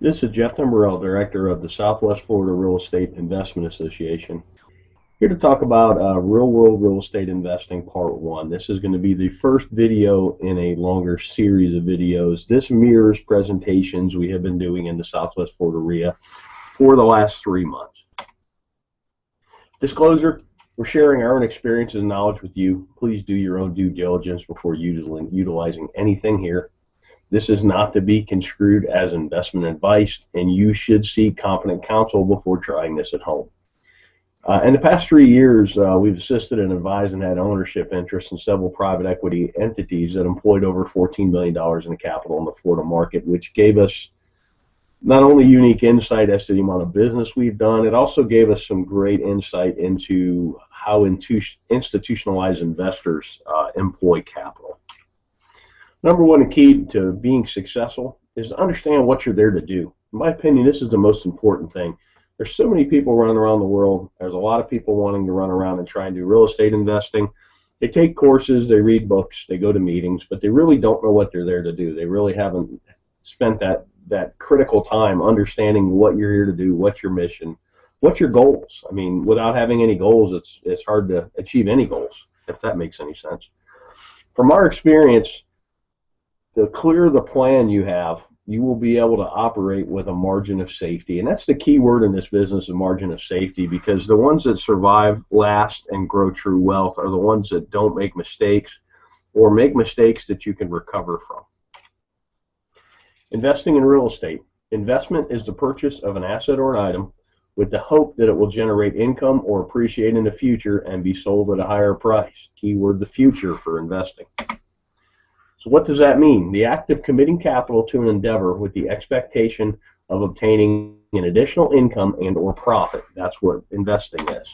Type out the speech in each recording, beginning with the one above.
This is Jeff Timberell, Director of the Southwest Florida Real Estate Investment Association. Here to talk about real-world real estate investing part one. This is going to be the first video in a longer series of videos. This mirrors presentations we have been doing in the Southwest Florida REIA for the last 3 months. Disclosure, we're sharing our own experiences and knowledge with you. Please do your own due diligence before utilizing anything here. This is not to be construed as investment advice, and you should seek competent counsel before trying this at home. In the past 3 years, we've assisted and advised and had ownership interests in several private equity entities that employed over $14 million in capital in the Florida market, which gave us not only unique insight as to the amount of business we've done, it also gave us some great insight into how institutionalized investors employ capital. Number one key to being successful is to understand what you're there to do. In my opinion, this is the most important thing. There's so many people running around the world. There's a lot of people wanting to run around and try and do real estate investing. They take courses, they read books, they go to meetings, but they really don't know what they're there to do. They really haven't spent that critical time understanding what you're here to do, what's your mission, what's your goals. I mean, without having any goals, it's hard to achieve any goals, if that makes any sense. From our experience, the clearer the plan you have, you will be able to operate with a margin of safety. And that's the key word in this business, a margin of safety, because the ones that survive, last, and grow true wealth are the ones that don't make mistakes or make mistakes that you can recover from. Investing in real estate. Investment is the purchase of an asset or an item with the hope that it will generate income or appreciate in the future and be sold at a higher price. Keyword, the future for investing. So what does that mean? The act of committing capital to an endeavor with the expectation of obtaining an additional income and or profit. That's what investing is.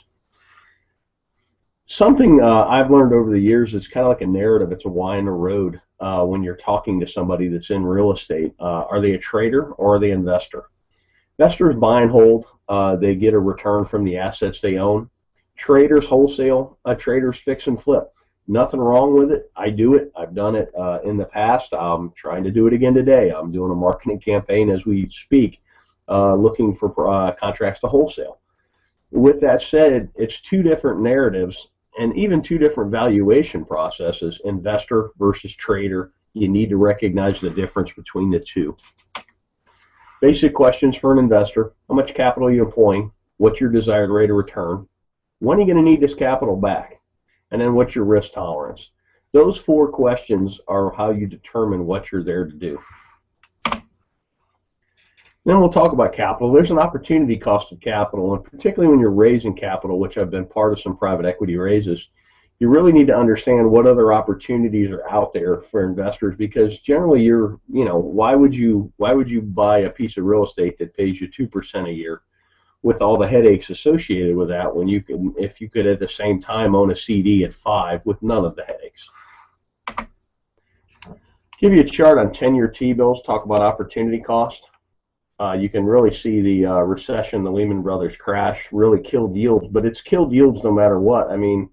Something I've learned over the years is kind of like a narrative. It's a why in the road when you're talking to somebody that's in real estate. Are they a trader or are they an investor? Investors buy and hold. They get a return from the assets they own. Traders wholesale. Traders fix and flip. Nothing wrong with it. I do it. I've done it in the past. I'm trying to do it again today. I'm doing a marketing campaign as we speak, looking for contracts to wholesale. With that said, it's two different narratives and even two different valuation processes, investor versus trader. You need to recognize the difference between the two. Basic questions for an investor. How much capital are you employing? What's your desired rate of return? When are you going to need this capital back? And then what's your risk tolerance? Those 4 questions are how you determine what you're there to do. Then we'll talk about capital. There's an opportunity cost of capital, and particularly when you're raising capital, which I've been part of some private equity raises, you really need to understand what other opportunities are out there for investors, because generally why would you buy a piece of real estate that pays you 2% a year with all the headaches associated with that, when you can, if you could at the same time own a CD at 5 with none of the headaches. Give you a chart on 10-year T-bills, talk about opportunity cost. You can really see the recession, the Lehman Brothers crash really killed yields, but it's killed yields no matter what. I mean,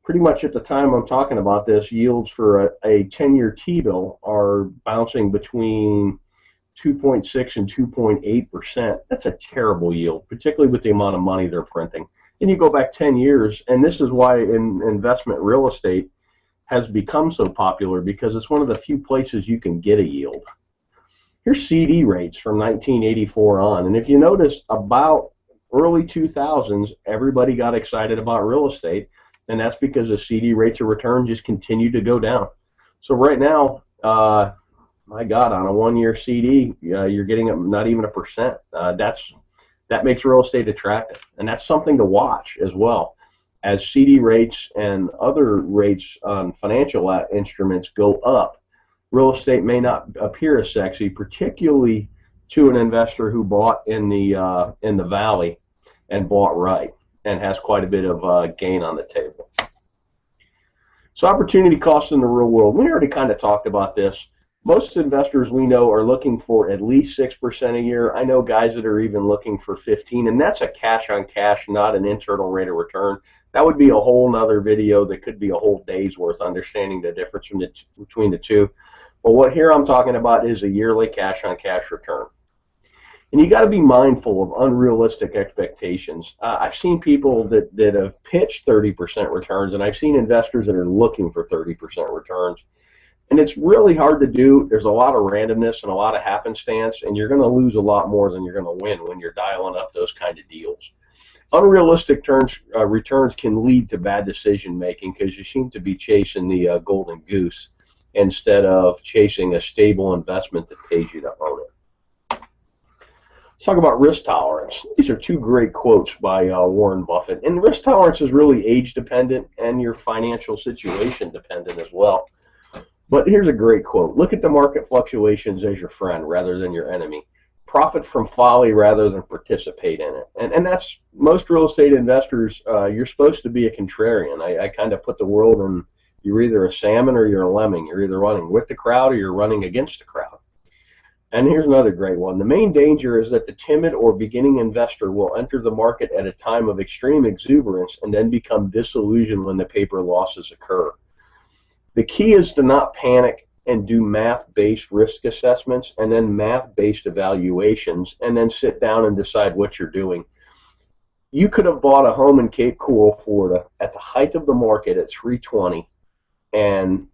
pretty much at the time I'm talking about this, yields for a 10-year T-bill are bouncing between 2.6 and 2.8%. That's a terrible yield, particularly with the amount of money they're printing. And you go back 10 years, and this is why investment real estate has become so popular, because it's one of the few places you can get a yield. Here's CD rates from 1984 on, and if you notice, about early 2000s, everybody got excited about real estate, and that's because the CD rates of return just continue to go down. So right now, my God, on a 1-year CD, you're getting not even 1%. That makes real estate attractive, and that's something to watch as well. As CD rates and other rates on financial instruments go up, real estate may not appear as sexy, particularly to an investor who bought in the valley and bought right and has quite a bit of gain on the table. So opportunity costs in the real world. We already kind of talked about this. Most investors we know are looking for at least 6% a year. I know guys that are even looking for 15, and that's a cash on cash, not an internal rate of return. That would be a whole nother video that could be a whole day's worth, understanding the difference between the two. But what here I'm talking about is a yearly cash on cash return. And you got to be mindful of unrealistic expectations. I've seen people that have pitched 30% returns, and I've seen investors that are looking for 30% returns. And it's really hard to do. There's a lot of randomness and a lot of happenstance, and you're going to lose a lot more than you're going to win when you're dialing up those kind of deals. Unrealistic returns can lead to bad decision making because you seem to be chasing the golden goose instead of chasing a stable investment that pays you to own it. Let's talk about risk tolerance. These are two great quotes by Warren Buffett. And risk tolerance is really age dependent and your financial situation dependent as well. But here's a great quote. Look at the market fluctuations as your friend rather than your enemy. Profit from folly rather than participate in it. And that's most real estate investors, you're supposed to be a contrarian. I kind of put the world in, you're either a salmon or you're a lemming. You're either running with the crowd or you're running against the crowd. And here's another great one. The main danger is that the timid or beginning investor will enter the market at a time of extreme exuberance and then become disillusioned when the paper losses occur. The key is to not panic and do math-based risk assessments and then math-based evaluations and then sit down and decide what you're doing. You could have bought a home in Cape Coral, Florida at the height of the market at 320 and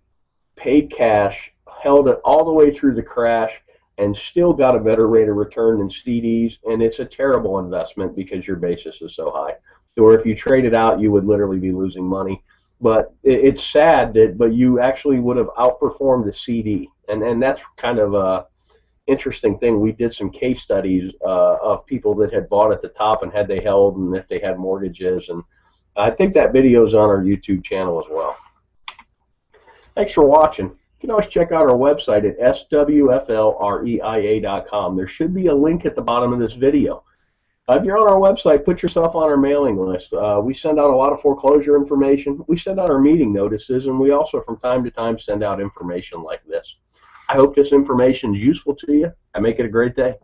paid cash, held it all the way through the crash, and still got a better rate of return than CDs, and it's a terrible investment because your basis is so high. Or if you trade it out, you would literally be losing money. But it's sad but you actually would have outperformed the CD, and that's kind of a interesting thing. We did some case studies of people that had bought at the top and had they held and if they had mortgages, and I think that video is on our YouTube channel as well. Thanks for watching. You can always check out our website at swflreia.com. There should be a link at the bottom of this video. If you're on our website, put yourself on our mailing list. We send out a lot of foreclosure information. We send out our meeting notices, and we also from time to time send out information like this. I hope this information is useful to you, and make it a great day.